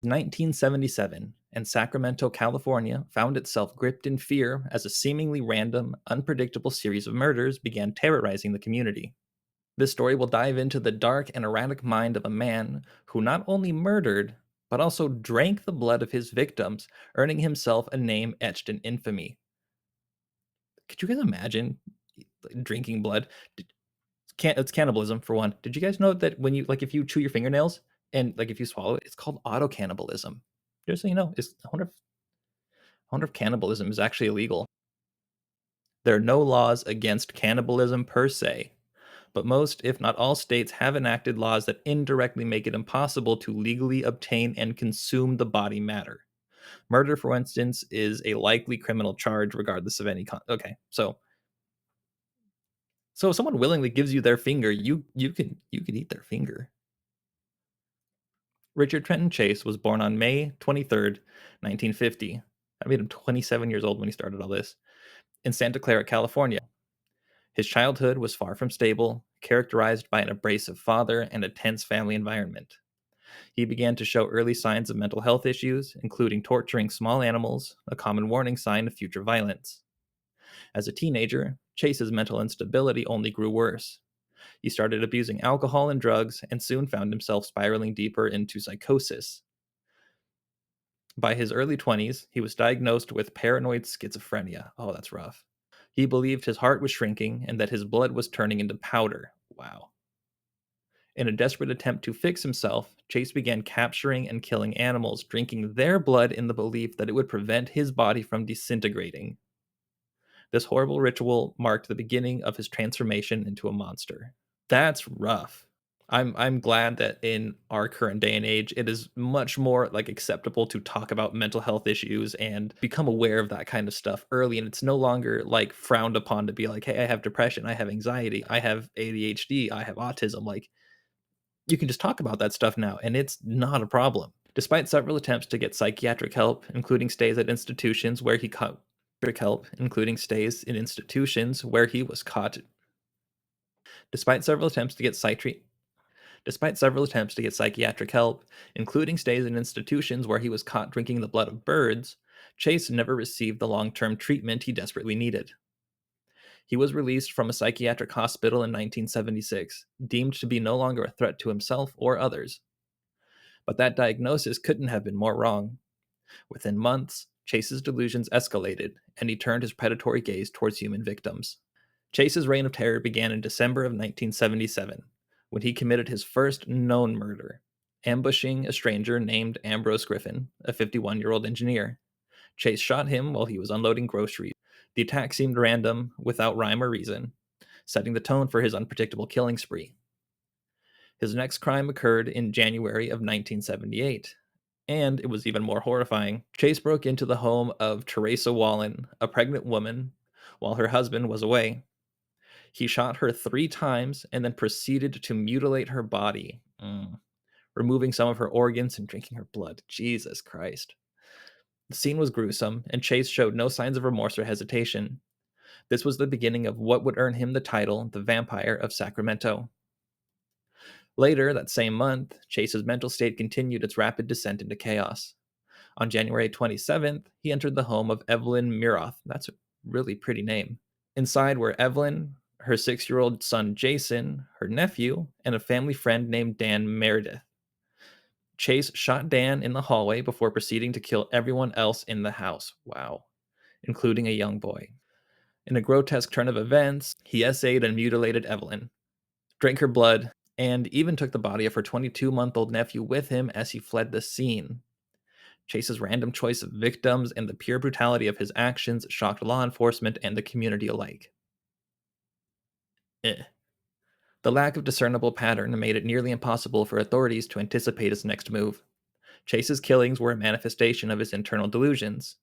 1977, and Sacramento, California found itself gripped in fear as a seemingly random, unpredictable series of murders began terrorizing the community. This story will dive into the dark and erratic mind of a man who not only murdered, but also drank the blood of his victims, earning himself a name etched in infamy. Could you guys imagine drinking blood? It's cannibalism for one. Did you guys know that when you like if you chew your fingernails and like if you swallow it, it's called auto cannibalism? Just so you know, I wonder if cannibalism is actually illegal. There are no laws against cannibalism per se, but most, if not all states have enacted laws that indirectly make it impossible to legally obtain and consume the body matter. Murder, for instance, is a likely criminal charge regardless of any okay. So if someone willingly gives you their finger, you can eat their finger. Richard Trenton Chase was born on May 23rd, 1950. I made him 27 years old when he started all this in Santa Clara, California. His childhood was far from stable, characterized by an abrasive father and a tense family environment. He began to show early signs of mental health issues, including torturing small animals, a common warning sign of future violence. As a teenager, Chase's mental instability only grew worse. He started abusing alcohol and drugs and soon found himself spiraling deeper into psychosis. By his early 20s, he was diagnosed with paranoid schizophrenia. Oh, that's rough. He believed his heart was shrinking and that his blood was turning into powder. Wow. In a desperate attempt to fix himself, Chase began capturing and killing animals, drinking their blood in the belief that it would prevent his body from disintegrating. This horrible ritual marked the beginning of his transformation into a monster. That's rough. I'm glad that in our current day and age, it is much more like acceptable to talk about mental health issues and become aware of that kind of stuff early. And it's no longer like frowned upon to be like, hey, I have depression, I have anxiety, I have ADHD, I have autism. Like you can just talk about that stuff now, and it's not a problem. Despite several attempts to get psychiatric help, including stays at institutions where he caught help, including stays in institutions where he was caught. Despite several attempts to get psychiatric Despite several attempts to get psychiatric help, including stays in institutions where he was caught drinking the blood of birds, Chase never received the long term treatment he desperately needed. He was released from a psychiatric hospital in 1976, deemed to be no longer a threat to himself or others. But that diagnosis couldn't have been more wrong. Within months, Chase's delusions escalated, and he turned his predatory gaze towards human victims. Chase's reign of terror began in December of 1977, when he committed his first known murder, ambushing a stranger named Ambrose Griffin, a 51-year-old engineer. Chase shot him while he was unloading groceries. The attack seemed random, without rhyme or reason, setting the tone for his unpredictable killing spree. His next crime occurred in January of 1978, and it was even more horrifying. Chase broke into the home of Teresa Wallen, a pregnant woman, while her husband was away. He shot her 3 times and then proceeded to mutilate her body, removing some of her organs and drinking her blood. Jesus Christ. The scene was gruesome, and Chase showed no signs of remorse or hesitation. This was the beginning of what would earn him the title, the Vampire of Sacramento. Later, that same month, Chase's mental state continued its rapid descent into chaos. On January 27th, he entered the home of Evelyn Miroth. That's a really pretty name. Inside were Evelyn, her 6-year-old son Jason, her nephew, and a family friend named Dan Meredith. Chase shot Dan in the hallway before proceeding to kill everyone else in the house. Wow. Including a young boy. In a grotesque turn of events, he essayed and mutilated Evelyn, drank her blood, and even took the body of her 22-month-old nephew with him as he fled the scene. Chase's random choice of victims and the pure brutality of his actions shocked law enforcement and the community alike. Eh. The lack of discernible pattern made it nearly impossible for authorities to anticipate his next move. Chase's killings were a manifestation of his internal delusions.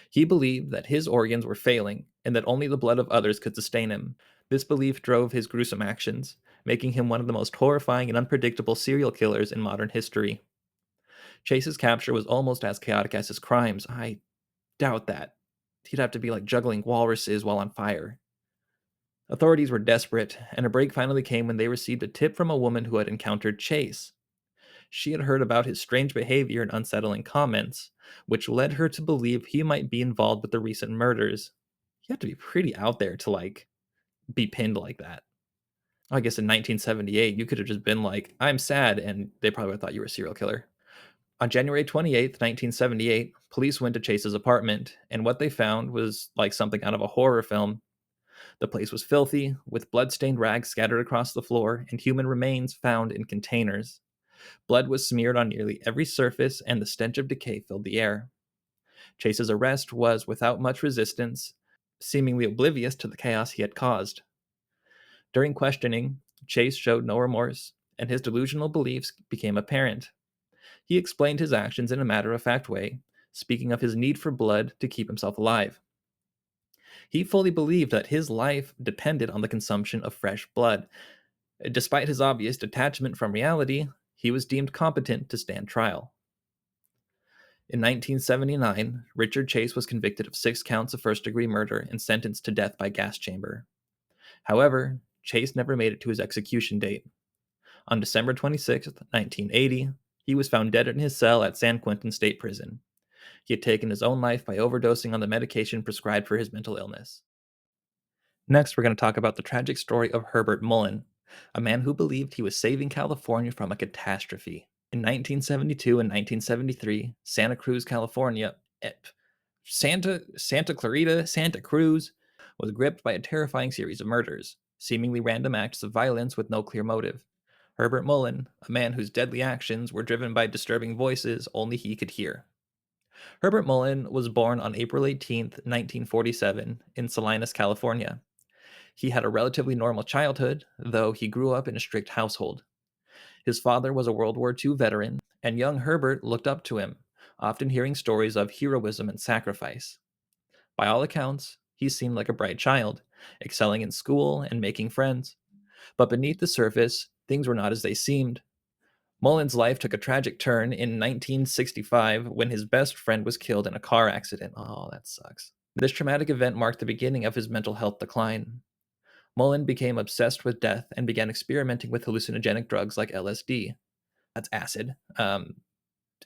He believed that his organs were failing and that only the blood of others could sustain him. This belief drove his gruesome actions, making him one of the most horrifying and unpredictable serial killers in modern history. Chase's capture was almost as chaotic as his crimes. I doubt that. He'd have to be like juggling walruses while on fire. Authorities were desperate, and a break finally came when they received a tip from a woman who had encountered Chase. She had heard about his strange behavior and unsettling comments, which led her to believe he might be involved with the recent murders. You have to be pretty out there to be pinned like that. I guess in 1978, you could have just been like, I'm sad, and they probably would have thought you were a serial killer. On January 28th, 1978, police went to Chase's apartment, and what they found was like something out of a horror film. The place was filthy, with blood-stained rags scattered across the floor and human remains found in containers. Blood was smeared on nearly every surface, and the stench of decay filled the air. Chase's arrest was without much resistance, seemingly oblivious to the chaos he had caused. During questioning, Chase showed no remorse, and his delusional beliefs became apparent. He explained his actions in a matter-of-fact way, speaking of his need for blood to keep himself alive. He fully believed that his life depended on the consumption of fresh blood. Despite his obvious detachment from reality, he was deemed competent to stand trial. In 1979, Richard Chase was convicted of 6 counts of first-degree murder and sentenced to death by gas chamber. However, Chase never made it to his execution date. On December 26, 1980, he was found dead in his cell at San Quentin State Prison. He had taken his own life by overdosing on the medication prescribed for his mental illness. Next, we're going to talk about the tragic story of Herbert Mullen, a man who believed he was saving California from a catastrophe. In 1972 and 1973, Santa Cruz, California, Santa Clarita, Santa Cruz, was gripped by a terrifying series of murders, seemingly random acts of violence with no clear motive. Herbert Mullen, a man whose deadly actions were driven by disturbing voices only he could hear. Herbert Mullen was born on April 18, 1947, in Salinas, California. He had a relatively normal childhood, though he grew up in a strict household. His father was a World War II veteran, and young Herbert looked up to him, often hearing stories of heroism and sacrifice. By all accounts, he seemed like a bright child, excelling in school and making friends. But beneath the surface, things were not as they seemed. Mullen's life took a tragic turn in 1965 when his best friend was killed in a car accident. Oh, that sucks. This traumatic event marked the beginning of his mental health decline. Mullen became obsessed with death and began experimenting with hallucinogenic drugs like LSD. That's acid.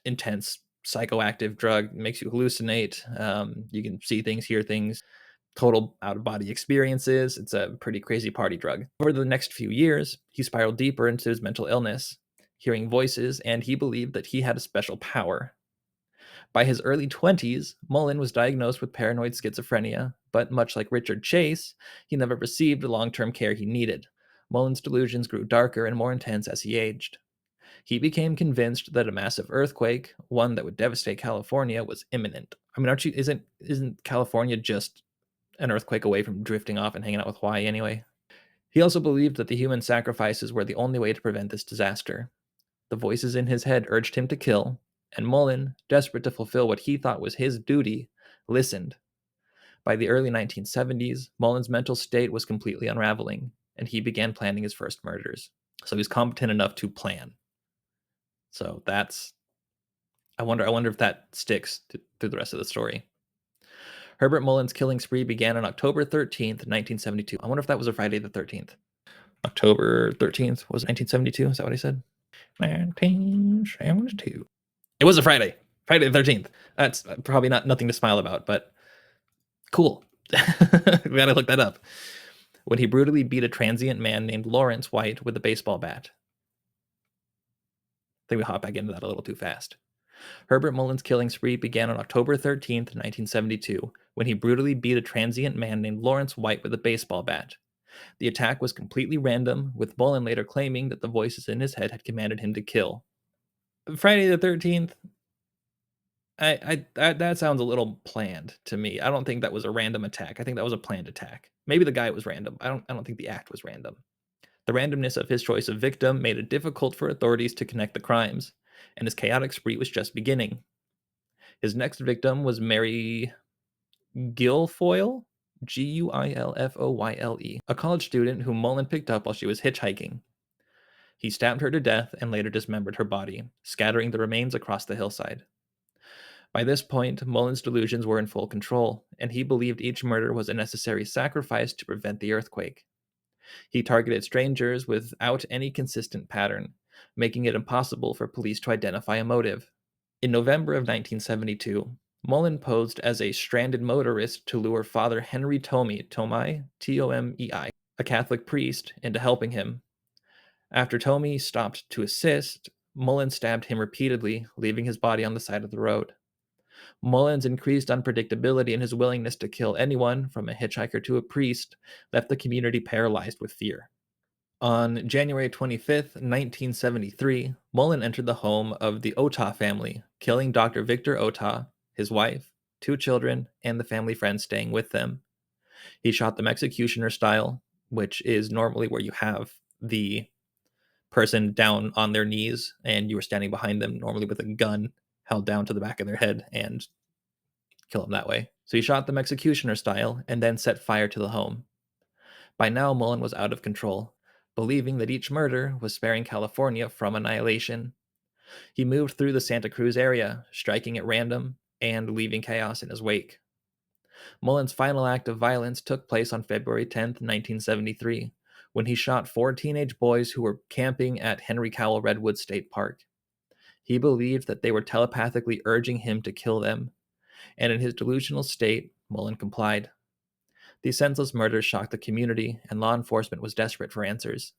Intense psychoactive drug, makes you hallucinate. You can see things, hear things, total out-of-body experiences. It's a pretty crazy party drug. Over the next few years, he spiraled deeper into his mental illness, hearing voices, and he believed that he had a special power. By his early 20s, Mullen was diagnosed with paranoid schizophrenia, but much like Richard Chase, he never received the long-term care he needed. Mullen's delusions grew darker and more intense as he aged. He became convinced that a massive earthquake, one that would devastate California, was imminent. I mean, isn't California just an earthquake away from drifting off and hanging out with Hawaii anyway? He also believed that the human sacrifices were the only way to prevent this disaster. The voices in his head urged him to kill, and Mullen, desperate to fulfill what he thought was his duty, listened. By the early 1970s, Mullen's mental state was completely unraveling, and he began planning his first murders. So he's competent enough to plan. So that's I wonder if that sticks through the rest of the story. Herbert Mullen's killing spree began on October 13th, 1972. I wonder if that was a Friday the 13th. October 13th was 1972. Is that what I said? 1972. It was a Friday. Friday the 13th. That's probably nothing to smile about, but cool. We gotta look that up. When he brutally beat a transient man named Lawrence White with a baseball bat. I think we hop back into that a little too fast. Herbert Mullen's killing spree began on October 13th, 1972, when he brutally beat a transient man named Lawrence White with a baseball bat. The attack was completely random, with Mullen later claiming that the voices in his head had commanded him to kill. Friday the 13th, that sounds a little planned to me. I don't think that was a random attack. I think that was a planned attack. Maybe the guy was random. I don't think the act was random. The randomness of his choice of victim made it difficult for authorities to connect the crimes, and his chaotic spree was just beginning. His next victim was Mary Guilfoyle, Guilfoyle, a college student whom Mullen picked up while she was hitchhiking. He stabbed her to death and later dismembered her body, scattering the remains across the hillside. By this point, Mullen's delusions were in full control, and he believed each murder was a necessary sacrifice to prevent the earthquake. He targeted strangers without any consistent pattern, making it impossible for police to identify a motive. In November of 1972, Mullen posed as a stranded motorist to lure Father Henry Tomei, Tomei, a Catholic priest, into helping him. After Tomei stopped to assist, Mullen stabbed him repeatedly, leaving his body on the side of the road. Mullen's increased unpredictability and his willingness to kill anyone, from a hitchhiker to a priest, left the community paralyzed with fear. On January 25th, 1973, Mullen entered the home of the Ota family, killing Dr. Victor Ota, his wife, two children, and the family friends staying with them. He shot them executioner style, which is normally where you have the person down on their knees and you were standing behind them, normally with a gun held down to the back of their head, and kill them that way. So he shot them executioner style and then set fire to the home. By now, Mullen was out of control, believing that each murder was sparing California from annihilation. He moved through the Santa Cruz area, striking at random and leaving chaos in his wake. Mullen's final act of violence took place on February 10th, 1973, when he shot four teenage boys who were camping at Henry Cowell Redwood State Park. He believed that they were telepathically urging him to kill them, and in his delusional state, Mullen complied. These senseless murders shocked the community, and law enforcement was desperate for answers.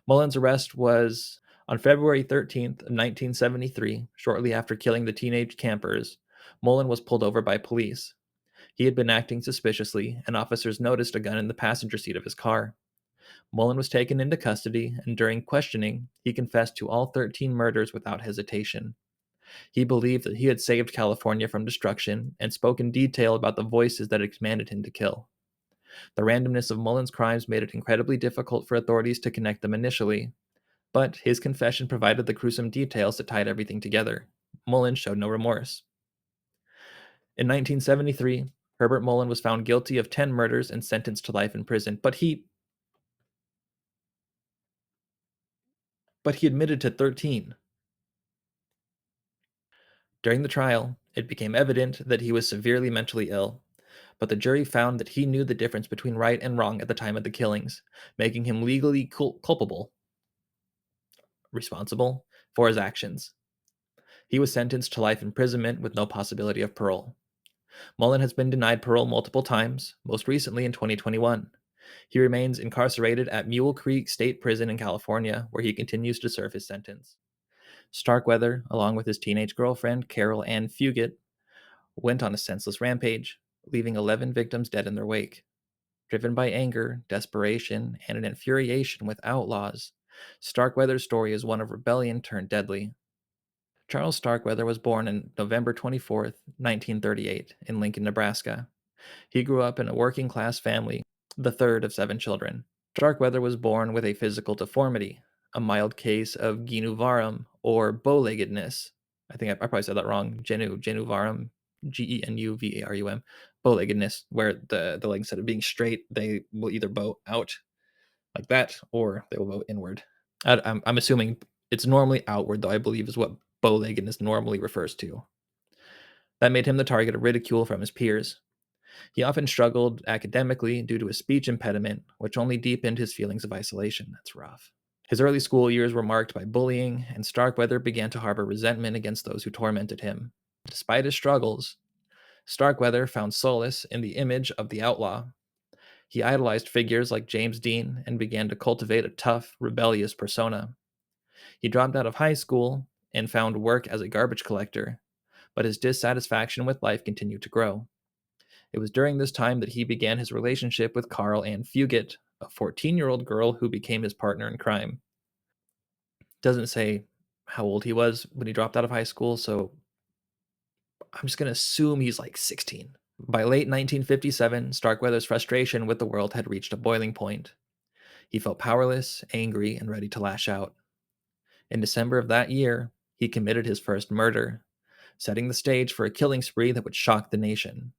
Mullen's arrest was on February 13th, 1973, shortly after killing the teenage campers. Mullen was pulled over by police. He had been acting suspiciously, and officers noticed a gun in the passenger seat of his car. Mullen was taken into custody, and during questioning, he confessed to all 13 murders without hesitation. He believed that he had saved California from destruction and spoke in detail about the voices that had commanded him to kill. The randomness of Mullen's crimes made it incredibly difficult for authorities to connect them initially, but his confession provided the gruesome details that tied everything together. Mullen showed no remorse. In 1973, Herbert Mullen was found guilty of 10 murders and sentenced to life in prison, but he admitted to 13. During the trial, it became evident that he was severely mentally ill, but the jury found that he knew the difference between right and wrong at the time of the killings, making him legally responsible, for his actions. He was sentenced to life imprisonment with no possibility of parole. Mullen has been denied parole multiple times, most recently in 2021. He remains incarcerated at Mule Creek State Prison in California, where he continues to serve his sentence. Starkweather, along with his teenage girlfriend, Carol Ann Fugit, went on a senseless rampage, leaving 11 victims dead in their wake. Driven by anger, desperation, and an infuriation with outlaws, Starkweather's story is one of rebellion turned deadly. Charles Starkweather was born on November 24th, 1938, in Lincoln, Nebraska. He grew up in a working-class family, the third of 7 children. Starkweather was born with a physical deformity, a mild case of genuvarum, or bow-leggedness. I think I probably said that wrong. Genuvarum, Genuvarum, bow-leggedness, where the legs, instead of being straight, they will either bow out like that, or they will bow inward. I'm assuming it's normally outward, though I believe is what bow-leggedness normally refers to. That made him the target of ridicule from his peers. He often struggled academically due to a speech impediment, which only deepened his feelings of isolation. That's rough. His early school years were marked by bullying, and Starkweather began to harbor resentment against those who tormented him. Despite his struggles, Starkweather found solace in the image of the outlaw. He idolized figures like James Dean and began to cultivate a tough, rebellious persona. He dropped out of high school and found work as a garbage collector, but his dissatisfaction with life continued to grow. It was during this time that he began his relationship with Carl Ann Fugit, a 14-year-old girl who became his partner in crime. Doesn't say how old he was when he dropped out of high school, so I'm just going to assume he's like 16. By late 1957, Starkweather's frustration with the world had reached a boiling point. He felt powerless, angry, and ready to lash out. In December of that year, he committed his first murder, setting the stage for a killing spree that would shock the nation.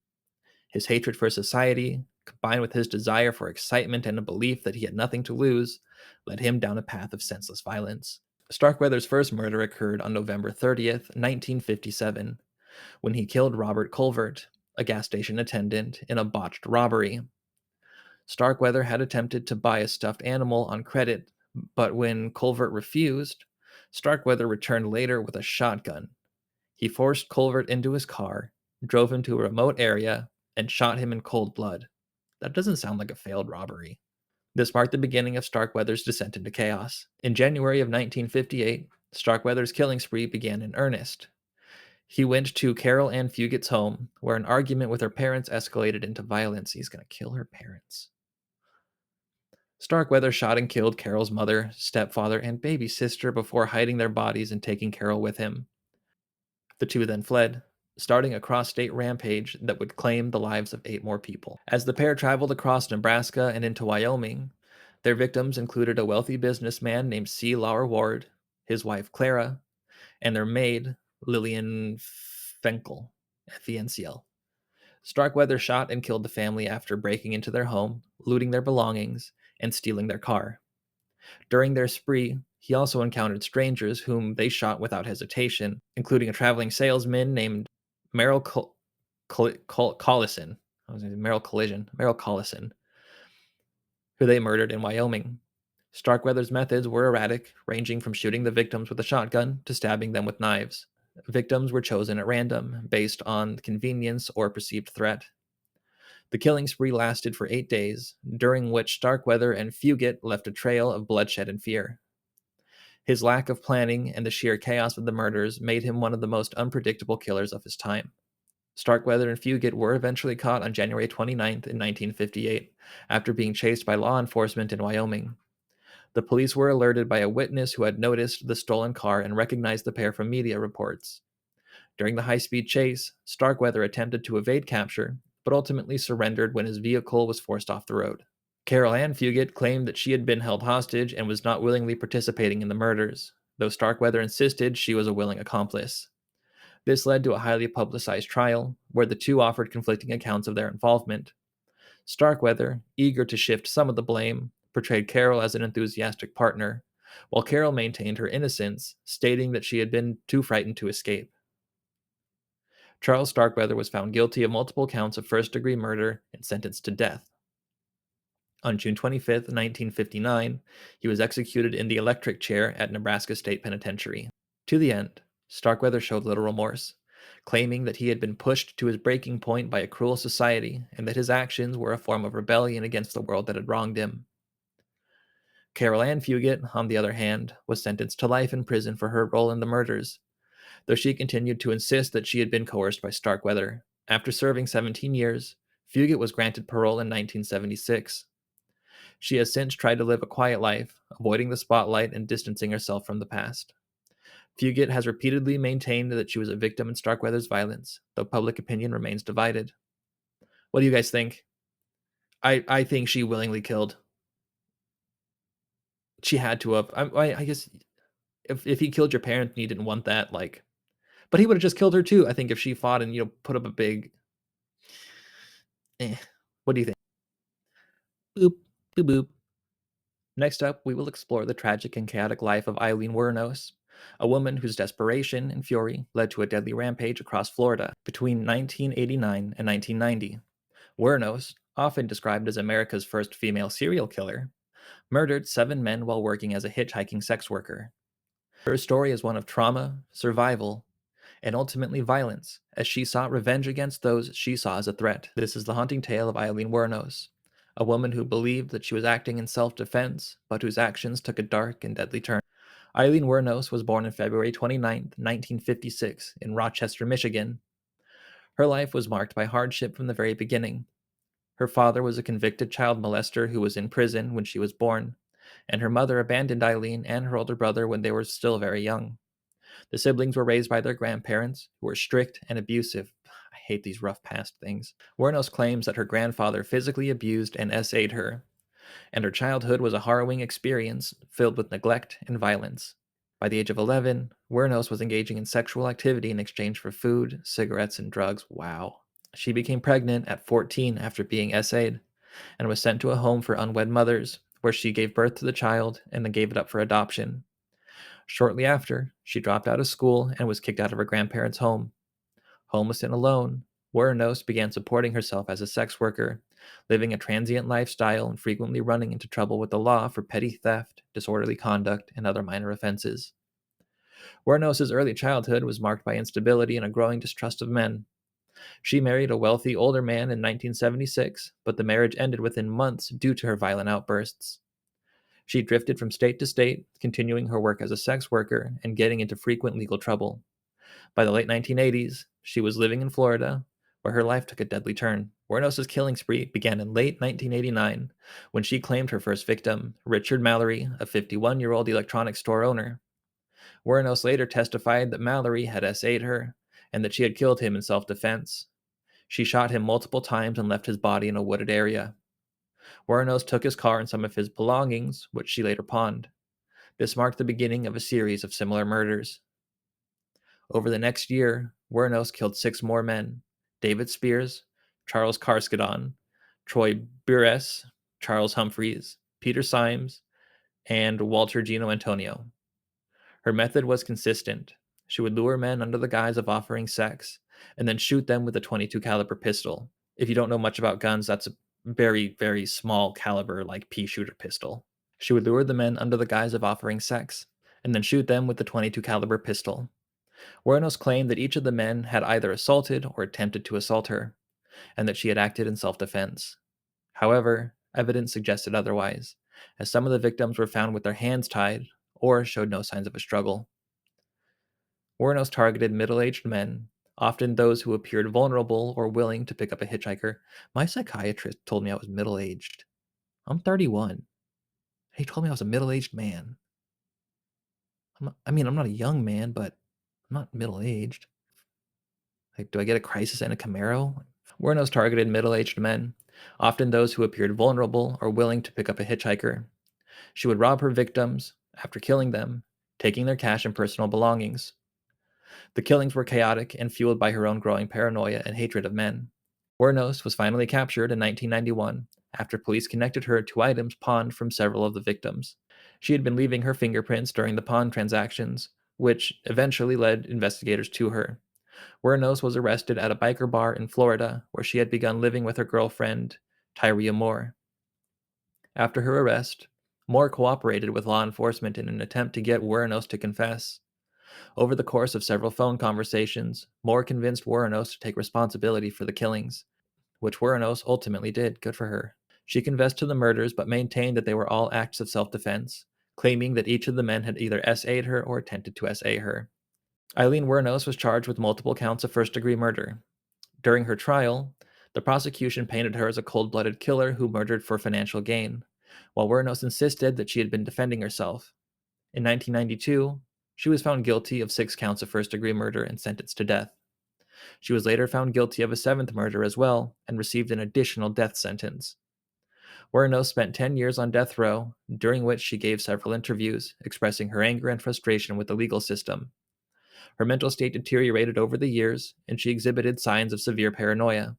His hatred for society, combined with his desire for excitement and a belief that he had nothing to lose, led him down a path of senseless violence. Starkweather's first murder occurred on November 30th, 1957, when he killed Robert Colvert, a gas station attendant, in a botched robbery. Starkweather had attempted to buy a stuffed animal on credit, but when Colvert refused, Starkweather returned later with a shotgun. He forced Culvert into his car, drove him to a remote area, and shot him in cold blood. That doesn't sound like a failed robbery. This marked the beginning of Starkweather's descent into chaos. In January of 1958, Starkweather's killing spree began in earnest. He went to Carol Ann Fugett's home, where an argument with her parents escalated into violence. He's going to kill her parents. Starkweather shot and killed Carol's mother, stepfather, and baby sister before hiding their bodies and taking Carol with him. The two then fled, starting a cross-state rampage that would claim the lives of 8 more people. As the pair traveled across Nebraska and into Wyoming, their victims included a wealthy businessman named C. Lauer Ward, his wife Clara, and their maid, Lillian Fenkel, FENCL. Starkweather shot and killed the family after breaking into their home, looting their belongings, and stealing their car. During their spree, he also encountered strangers whom they shot without hesitation, including a traveling salesman named Merrill Collison. I was Merrill Collison, who they murdered in Wyoming. Starkweather's methods were erratic, ranging from shooting the victims with a shotgun to stabbing them with knives. Victims were chosen at random, based on convenience or perceived threat. The killing spree lasted for 8 days, during which Starkweather and Fugett left a trail of bloodshed and fear. His lack of planning and the sheer chaos of the murders made him one of the most unpredictable killers of his time. Starkweather and Fugett were eventually caught on January 29th in 1958, after being chased by law enforcement in Wyoming. The police were alerted by a witness who had noticed the stolen car and recognized the pair from media reports. During the high-speed chase, Starkweather attempted to evade capture, but ultimately surrendered when his vehicle was forced off the road. Carol Ann Fugett claimed that she had been held hostage and was not willingly participating in the murders, though Starkweather insisted she was a willing accomplice. This led to a highly publicized trial, where the two offered conflicting accounts of their involvement. Starkweather, eager to shift some of the blame, portrayed Carol as an enthusiastic partner, while Carol maintained her innocence, stating that she had been too frightened to escape. Charles Starkweather was found guilty of multiple counts of first-degree murder and sentenced to death. On June 25, 1959, he was executed in the electric chair at Nebraska State Penitentiary. To the end, Starkweather showed little remorse, claiming that he had been pushed to his breaking point by a cruel society and that his actions were a form of rebellion against the world that had wronged him. Carol Ann Fugett, on the other hand, was sentenced to life in prison for her role in the murders, though she continued to insist that she had been coerced by Starkweather. After serving 17 years, Fugett was granted parole in 1976. She has since tried to live a quiet life, avoiding the spotlight and distancing herself from the past. Fugett has repeatedly maintained that she was a victim in Starkweather's violence, though public opinion remains divided. What do you guys think? I think she willingly killed. She had to have. I guess if he killed your parents and you didn't want that, like, but he would have just killed her too. I think if she fought and put up a big, what do you think? Boop boop boop. Next up, we will explore the tragic and chaotic life of Eileen Wuornos, a woman whose desperation and fury led to a deadly rampage across Florida between 1989 and 1990. Wuornos, often described as America's first female serial killer, murdered 7 men while working as a hitchhiking sex worker. Her story is one of trauma, survival, and ultimately violence, as she sought revenge against those she saw as a threat. This is the haunting tale of Eileen Wuornos, a woman who believed that she was acting in self-defense, but whose actions took a dark and deadly turn. Eileen Wuornos was born on February 29, 1956, in Rochester, Michigan. Her life was marked by hardship from the very beginning. Her father was a convicted child molester who was in prison when she was born, and her mother abandoned Eileen and her older brother when they were still very young. The siblings were raised by their grandparents, who were strict and abusive. I hate these rough past things. Wuornos claims that her grandfather physically abused and essayed her, and her childhood was a harrowing experience filled with neglect and violence. By the age of 11, Wuornos was engaging in sexual activity in exchange for food, cigarettes, and drugs. Wow. She became pregnant at 14 after being essayed, and was sent to a home for unwed mothers, where she gave birth to the child and then gave it up for adoption. Shortly after, she dropped out of school and was kicked out of her grandparents' home. Homeless and alone, Wuornos began supporting herself as a sex worker, living a transient lifestyle and frequently running into trouble with the law for petty theft, disorderly conduct, and other minor offenses. Wuornos's early childhood was marked by instability and a growing distrust of men. She married a wealthy older man in 1976, but the marriage ended within months due to her violent outbursts. She drifted from state to state, continuing her work as a sex worker and getting into frequent legal trouble. By the late 1980s, she was living in Florida, where her life took a deadly turn. Wuornos's killing spree began in late 1989 when she claimed her first victim, Richard Mallory, a 51-year-old electronics store owner. Wuornos later testified that Mallory had SA'd her and that she had killed him in self-defense. She shot him multiple times and left his body in a wooded area. Wuornos took his car and some of his belongings, which she later pawned. This marked the beginning of a series of similar murders. Over the next year, Wuornos killed 6 more men: David Spears, Charles Carskadon, Troy Bures, Charles Humphreys, Peter Symes, and Walter Gino Antonio. Her method was consistent. She would lure men under the guise of offering sex and then shoot them with a 22 caliber pistol. If you don't know much about guns, that's a very, very small caliber, like pea shooter pistol. She would lure the men under the guise of offering sex and then shoot them with the 22 caliber pistol. Wuornos claimed that each of the men had either assaulted or attempted to assault her, and that she had acted in self-defense. However, evidence suggested otherwise, as some of the victims were found with their hands tied or showed no signs of a struggle. Wuornos targeted middle-aged men, often those who appeared vulnerable or willing to pick up a hitchhiker. My psychiatrist told me I was middle-aged. I'm 31. He told me I was a middle-aged man. I'm not a young man, but I'm not middle-aged. Like, do I get a crisis and a Camaro? Wuornos targeted middle-aged men, often those who appeared vulnerable or willing to pick up a hitchhiker. She would rob her victims after killing them, taking their cash and personal belongings. The killings were chaotic and fueled by her own growing paranoia and hatred of men. Wuornos was finally captured in 1991 after police connected her to items pawned from several of the victims. She had been leaving her fingerprints during the pawn transactions, which eventually led investigators to her. Wuornos was arrested at a biker bar in Florida, where she had begun living with her girlfriend, Tyria Moore. After her arrest, Moore cooperated with law enforcement in an attempt to get Wuornos to confess. Over the course of several phone conversations, Moore convinced Wuornos to take responsibility for the killings, which Wuornos ultimately did. Good for her. She confessed to the murders but maintained that they were all acts of self-defense, claiming that each of the men had either SA'd her or attempted to SA her. Eileen Wuornos was charged with multiple counts of first-degree murder. During her trial, the prosecution painted her as a cold-blooded killer who murdered for financial gain, while Wuornos insisted that she had been defending herself. In 1992, she was found guilty of 6 counts of first-degree murder and sentenced to death. She was later found guilty of a 7th murder as well and received an additional death sentence. Wuornos spent 10 years on death row, during which she gave several interviews, expressing her anger and frustration with the legal system. Her mental state deteriorated over the years, and she exhibited signs of severe paranoia.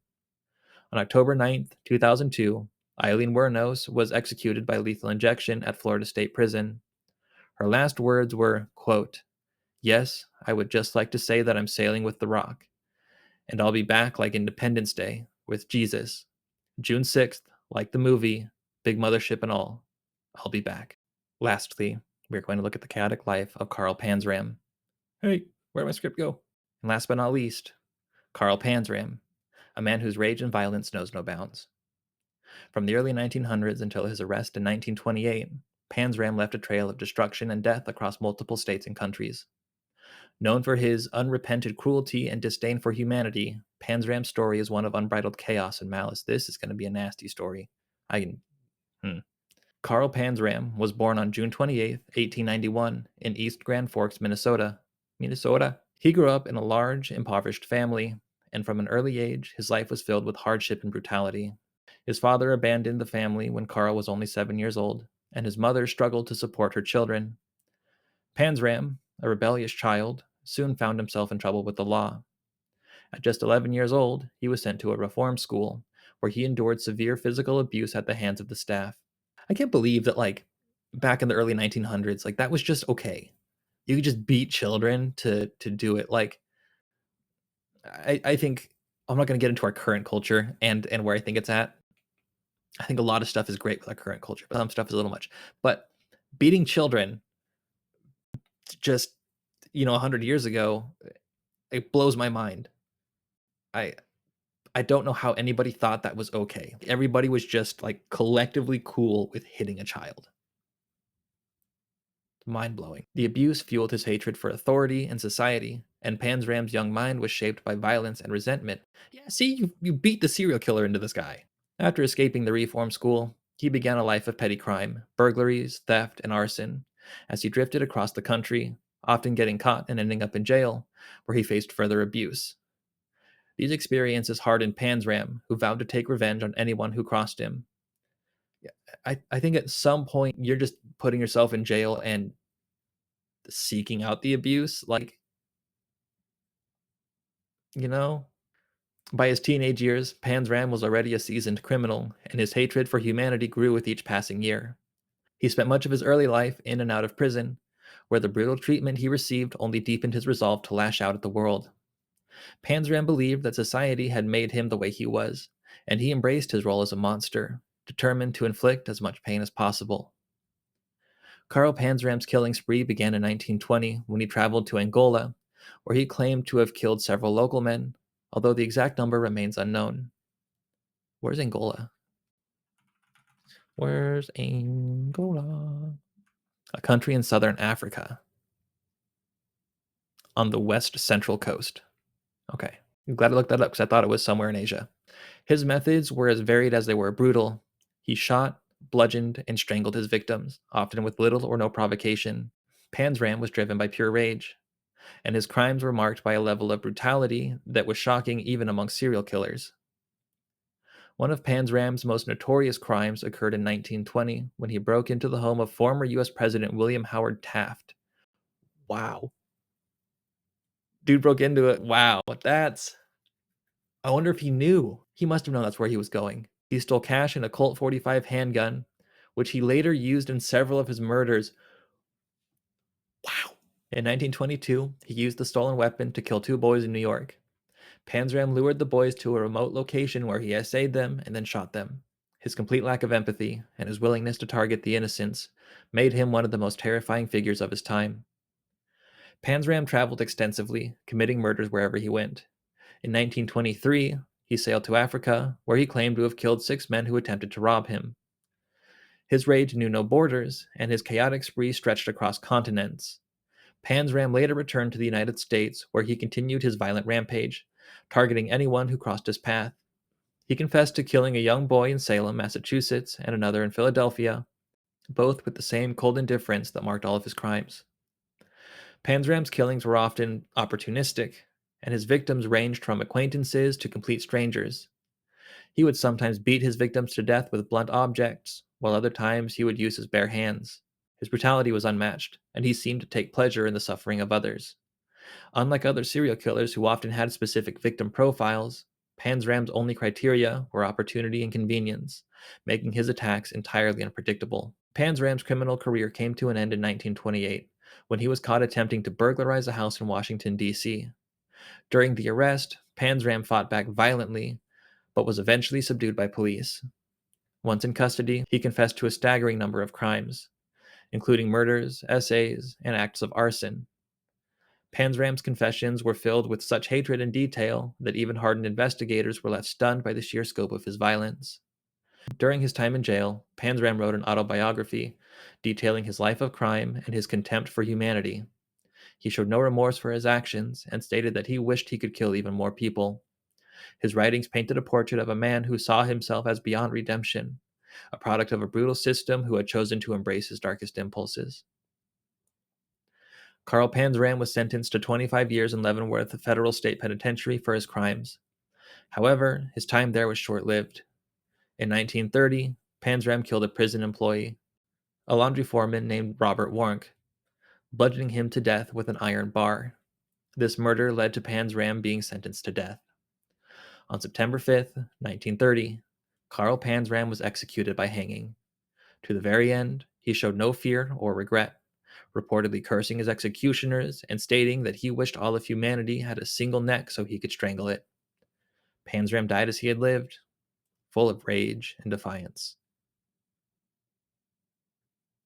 On October 9th, 2002, Eileen Wuornos was executed by lethal injection at Florida State Prison. Her last words were, quote, "Yes, I would just like to say that I'm sailing with the Rock, and I'll be back like Independence Day with Jesus. June 6th, like the movie, big mothership and all. I'll be back." Lastly, we're going to look at the chaotic life of Carl Panzram. Hey, where'd my script go? And last but not least, Carl Panzram, a man whose rage and violence knows no bounds. From the early 1900s until his arrest in 1928, Panzram left a trail of destruction and death across multiple states and countries. Known for his unrepented cruelty and disdain for humanity, Panzram's story is one of unbridled chaos and malice. This is going to be a nasty story. Carl Panzram was born on June 28, 1891, in East Grand Forks, Minnesota. He grew up in a large, impoverished family, and from an early age, his life was filled with hardship and brutality. His father abandoned the family when Carl was only 7 years old, and his mother struggled to support her children. Panzram, a rebellious child, soon found himself in trouble with the law. At just 11 years old, he was sent to a reform school, where he endured severe physical abuse at the hands of the staff. I can't believe that, like, back in the early 1900s, like, that was just okay. You could just beat children to do it. Like, I think I'm not going to get into our current culture and where I think it's at. I think a lot of stuff is great with our current culture, but some stuff is a little much. But beating children, just 100 years ago, it blows my mind. I I don't know how anybody thought that was okay. Everybody was just like collectively cool with hitting a child. Mind blowing. The abuse fueled his hatred for authority and society, and Panzram's young mind was shaped by violence and resentment. Yeah, see, you beat the serial killer into this guy. After escaping the reform school, he began a life of petty crime, burglaries, theft, and arson, as he drifted across the country, often getting caught and ending up in jail, where he faced further abuse. These experiences hardened Panzram, who vowed to take revenge on anyone who crossed him. Yeah, I think at some point you're just putting yourself in jail and seeking out the abuse. Like, you know, by his teenage years, Panzram was already a seasoned criminal, and his hatred for humanity grew with each passing year. He spent much of his early life in and out of prison, where the brutal treatment he received only deepened his resolve to lash out at the world. Panzram believed that society had made him the way he was, and he embraced his role as a monster, determined to inflict as much pain as possible. Karl Panzram's killing spree began in 1920 when he traveled to Angola, where he claimed to have killed several local men, although the exact number remains unknown. Where's Angola? Where's Angola? A country in southern Africa, on the west central coast. Okay. I'm glad I looked that up because I thought it was somewhere in Asia. His methods were as varied as they were brutal. He shot, bludgeoned, and strangled his victims, often with little or no provocation. Panzram was driven by pure rage, and his crimes were marked by a level of brutality that was shocking even among serial killers. One of Panzram's most notorious crimes occurred in 1920 when he broke into the home of former US President William Howard Taft. Wow. Dude broke into it. Wow. That's. I wonder if he knew. He must have known that's where he was going. He stole cash and a Colt 45 handgun, which he later used in several of his murders. Wow. In 1922, he used the stolen weapon to kill two boys in New York. Panzram lured the boys to a remote location where he essayed them and then shot them. His complete lack of empathy and his willingness to target the innocents made him one of the most terrifying figures of his time. Panzram traveled extensively, committing murders wherever he went. In 1923, he sailed to Africa, where he claimed to have killed 6 men who attempted to rob him. His rage knew no borders, and his chaotic spree stretched across continents. Panzram later returned to the United States, where he continued his violent rampage, targeting anyone who crossed his path. He confessed to killing a young boy in Salem, Massachusetts, and another in Philadelphia, both with the same cold indifference that marked all of his crimes. Panzram's killings were often opportunistic, and his victims ranged from acquaintances to complete strangers. He would sometimes beat his victims to death with blunt objects, while other times he would use his bare hands. His brutality was unmatched, and he seemed to take pleasure in the suffering of others. Unlike other serial killers who often had specific victim profiles, Panzram's only criteria were opportunity and convenience, making his attacks entirely unpredictable. Panzram's criminal career came to an end in 1928 when he was caught attempting to burglarize a house in Washington, D.C. During the arrest, Panzram fought back violently, but was eventually subdued by police. Once in custody, he confessed to a staggering number of crimes, including murders, essays, and acts of arson. Panzram's confessions were filled with such hatred and detail that even hardened investigators were left stunned by the sheer scope of his violence. During his time in jail, Panzram wrote an autobiography detailing his life of crime and his contempt for humanity. He showed no remorse for his actions and stated that he wished he could kill even more people. His writings painted a portrait of a man who saw himself as beyond redemption, a product of a brutal system who had chosen to embrace his darkest impulses. Karl Panzram was sentenced to 25 years in Leavenworth Federal State Penitentiary for his crimes. However, his time there was short-lived. In 1930, Panzram killed a prison employee, a laundry foreman named Robert Warnk, bludgeoning him to death with an iron bar. This murder led to Panzram being sentenced to death. On September 5th, 1930, Karl Panzram was executed by hanging. To the very end, he showed no fear or regret, reportedly cursing his executioners and stating that he wished all of humanity had a single neck so he could strangle it. Panzram died as he had lived, full of rage and defiance.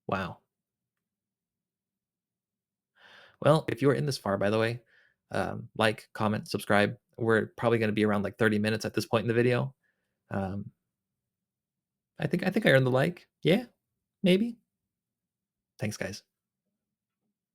Wow. Well, if you were in this far, by the way, like, comment, subscribe. We're probably going to be around like 30 minutes at this point in the video. Um, I think I earned the like. Yeah, maybe. Thanks, guys.